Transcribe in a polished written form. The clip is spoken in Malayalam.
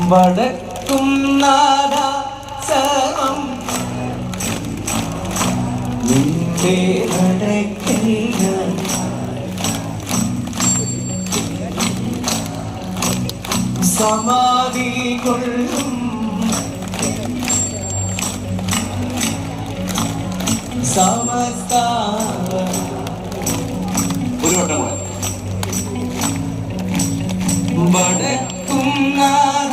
വടക്കും നാദ സർവം നിന്റെ നടക്കൽ ഞാൻ സമാധി കൊള്ളും സമസ്ത ഒരു വട്ടം കൂടെ വടക്കും നാദ